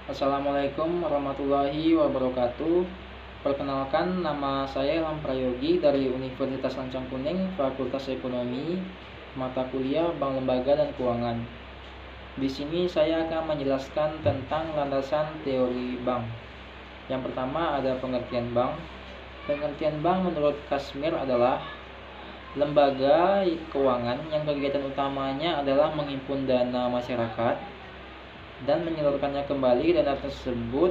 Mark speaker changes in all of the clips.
Speaker 1: Assalamualaikum warahmatullahi wabarakatuh. Perkenalkan, nama saya Ilham Prayogi dari Universitas Lancang Kuning, Fakultas Ekonomi, mata kuliah Bank Lembaga dan Keuangan. Di sini saya akan menjelaskan tentang landasan teori bank. Yang pertama ada pengertian bank. Pengertian bank menurut Kashmir adalah lembaga keuangan yang kegiatan utamanya adalah menghimpun dana masyarakat dan menyalurkannya kembali dana tersebut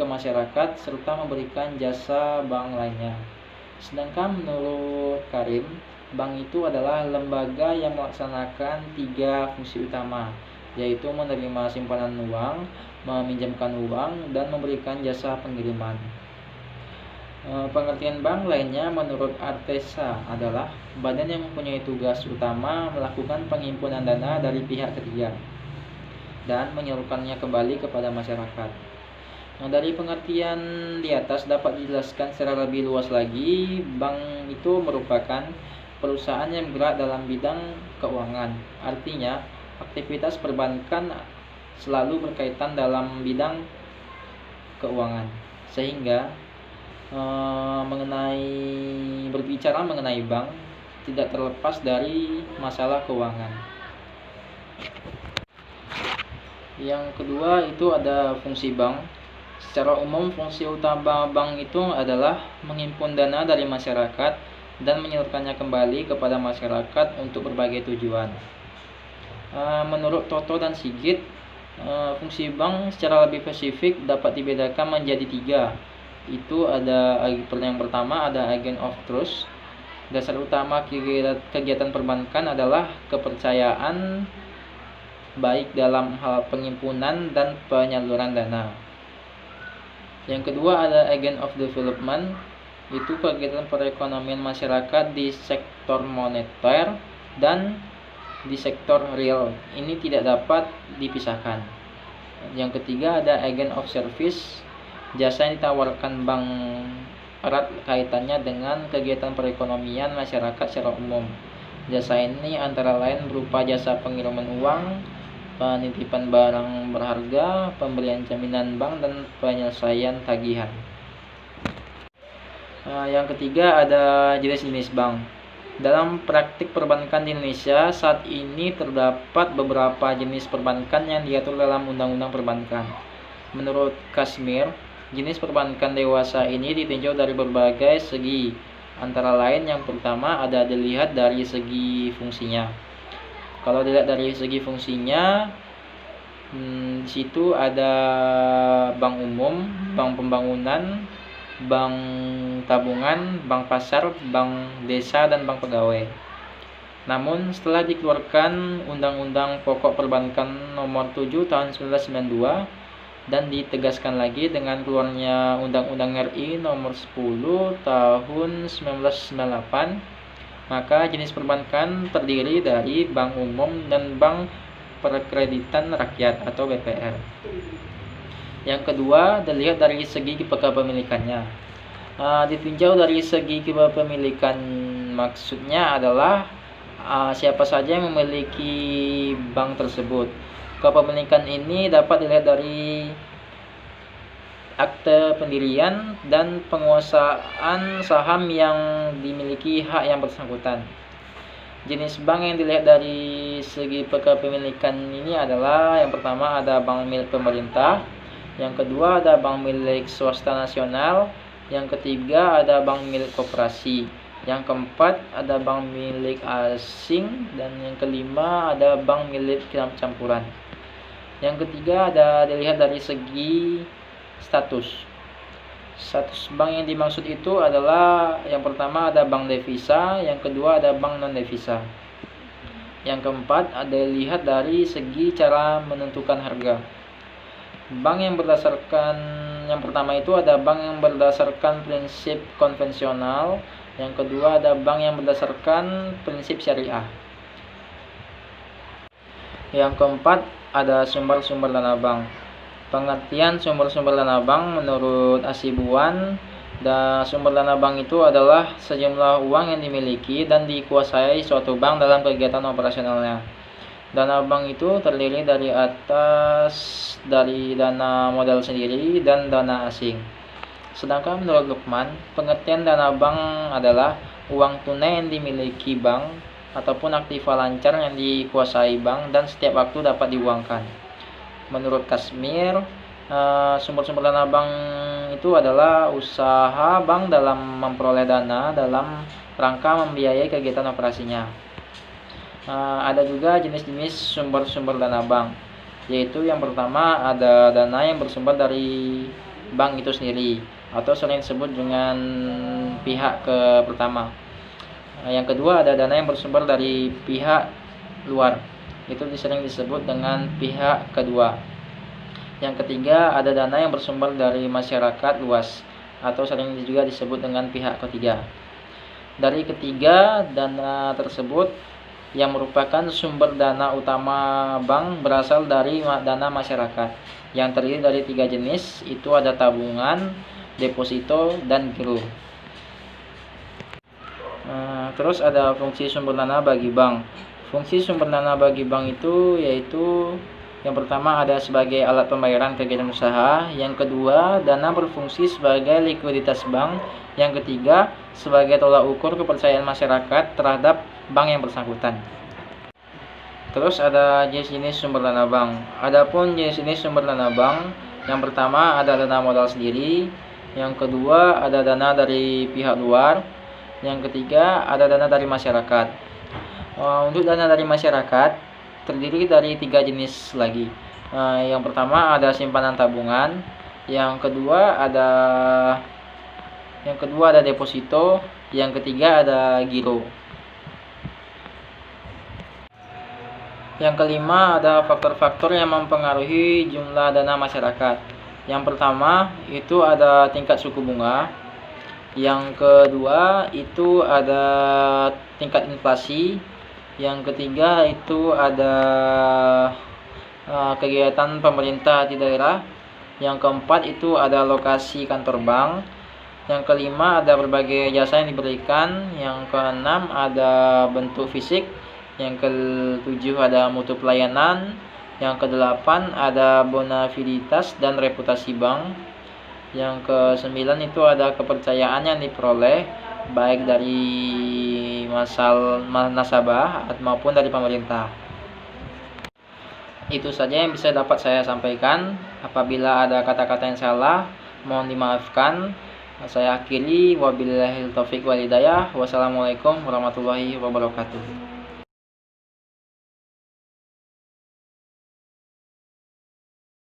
Speaker 1: ke masyarakat serta memberikan jasa bank lainnya. Sedangkan menurut Karim, bank itu adalah lembaga yang melaksanakan 3 fungsi utama, yaitu menerima simpanan uang, meminjamkan uang, dan memberikan jasa pengiriman. Pengertian bank lainnya menurut Artesa adalah badan yang mempunyai tugas utama melakukan penghimpunan dana dari pihak ketiga dan menyalurkannya kembali kepada masyarakat. Nah, dari pengertian di atas dapat dijelaskan secara lebih luas lagi, bank itu merupakan perusahaan yang bergerak dalam bidang keuangan. Artinya, aktivitas perbankan selalu berkaitan dalam bidang keuangan. Sehingga berbicara mengenai bank tidak terlepas dari masalah keuangan. Yang kedua itu ada fungsi bank. Secara umum fungsi utama bank itu adalah menghimpun dana dari masyarakat dan menyalurkannya kembali kepada masyarakat untuk berbagai tujuan. Menurut Toto dan Sigit, fungsi bank secara lebih spesifik dapat dibedakan menjadi 3. Itu ada yang pertama ada agent of trust. Dasar utama kegiatan perbankan adalah kepercayaan baik dalam hal penghimpunan dan penyaluran dana. Yang kedua ada agent of development, itu kegiatan perekonomian masyarakat di sektor moneter dan di sektor real. Ini tidak dapat dipisahkan. Yang ketiga ada agent of service, jasa yang ditawarkan bank erat kaitannya dengan kegiatan perekonomian masyarakat secara umum. Jasa ini antara lain berupa jasa pengiriman uang, penitipan barang berharga, pembelian jaminan bank, dan penyelesaian tagihan. Yang ketiga ada jenis-jenis bank. Dalam praktik perbankan di Indonesia saat ini terdapat beberapa jenis perbankan yang diatur dalam Undang-Undang Perbankan. Menurut Kashmir, jenis perbankan dewasa ini ditinjau dari berbagai segi. Antara lain yang pertama ada dilihat dari segi fungsinya. Kalau dilihat dari segi fungsinya, di situ ada bank umum, bank pembangunan, bank tabungan, bank pasar, bank desa, dan bank pegawai. Namun setelah dikeluarkan Undang-Undang Pokok Perbankan Nomor 7 Tahun 1992 dan ditegaskan lagi dengan keluarnya Undang-Undang RI Nomor 10 Tahun 1998, maka jenis perbankan terdiri dari bank umum dan bank perkreditan rakyat atau BPR. Yang kedua dilihat dari segi kepemilikannya. Ditinjau dari segi kepemilikan, maksudnya adalah siapa saja yang memiliki bank tersebut. Kepemilikan ini dapat dilihat dari akte pendirian dan penguasaan saham yang dimiliki hak yang bersangkutan. Jenis bank yang dilihat dari segi kepemilikan ini adalah yang pertama ada bank milik pemerintah, yang kedua ada bank milik swasta nasional, yang ketiga ada bank milik koperasi, yang keempat ada bank milik asing, dan yang kelima ada bank milik campuran. Yang ketiga ada dilihat dari segi status bank yang dimaksud itu adalah yang pertama ada bank devisa, yang kedua ada bank non devisa, yang keempat ada dilihat dari segi cara menentukan harga. Bank yang pertama itu ada bank yang berdasarkan prinsip konvensional, yang kedua ada bank yang berdasarkan prinsip syariah, yang keempat ada sumber-sumber dana bank. Pengertian sumber-sumber dana bank menurut Asibuan, sumber dana bank itu adalah sejumlah uang yang dimiliki dan dikuasai suatu bank dalam kegiatan operasionalnya. Dana bank itu terdiri dari atas dari dana modal sendiri dan dana asing. Sedangkan menurut Lukman, pengertian dana bank adalah uang tunai yang dimiliki bank ataupun aktiva lancar yang dikuasai bank dan setiap waktu dapat diuangkan. Menurut Kasmir, sumber-sumber dana bank itu adalah usaha bank dalam memperoleh dana dalam rangka membiayai kegiatan operasinya. Ada juga jenis-jenis sumber-sumber dana bank, yaitu yang pertama ada dana yang bersumber dari bank itu sendiri atau sering disebut dengan pihak pertama. Yang kedua ada dana yang bersumber dari pihak luar, itu sering disebut dengan pihak kedua. Yang ketiga ada dana yang bersumber dari masyarakat luas atau sering juga disebut dengan pihak ketiga. Dari ketiga dana tersebut yang merupakan sumber dana utama bank berasal dari dana masyarakat yang terdiri dari 3 jenis, itu ada tabungan, deposito, dan giro. Terus ada fungsi sumber dana bagi bank. Fungsi sumber dana bagi bank itu yaitu yang pertama ada sebagai alat pembayaran kegiatan usaha, yang kedua dana berfungsi sebagai likuiditas bank, yang ketiga sebagai tolak ukur kepercayaan masyarakat terhadap bank yang bersangkutan. Terus ada jenis-jenis sumber dana bank. Adapun jenis-jenis sumber dana bank, yang pertama ada dana modal sendiri, yang kedua ada dana dari pihak luar, yang ketiga ada dana dari masyarakat. Untuk dana dari masyarakat terdiri dari 3 jenis lagi. Yang pertama ada simpanan tabungan, yang kedua ada deposito, yang ketiga ada giro. Yang kelima ada faktor-faktor yang mempengaruhi jumlah dana masyarakat. Yang pertama itu ada tingkat suku bunga. Yang kedua itu ada tingkat inflasi. Yang ketiga itu ada kegiatan pemerintah di daerah. Yang keempat itu ada lokasi kantor bank. Yang kelima ada berbagai jasa yang diberikan. Yang keenam ada bentuk fisik. Yang ketujuh ada mutu pelayanan. Yang kedelapan ada bonafiditas dan reputasi bank. Yang kesembilan itu ada kepercayaan yang diperoleh baik dari nasabah maupun dari pemerintah. Itu saja yang bisa dapat saya sampaikan. Apabila ada kata-kata yang salah, mohon dimaafkan. Saya akhiri, wabillahi taufiq wal hidayah. Wassalamualaikum warahmatullahi wabarakatuh.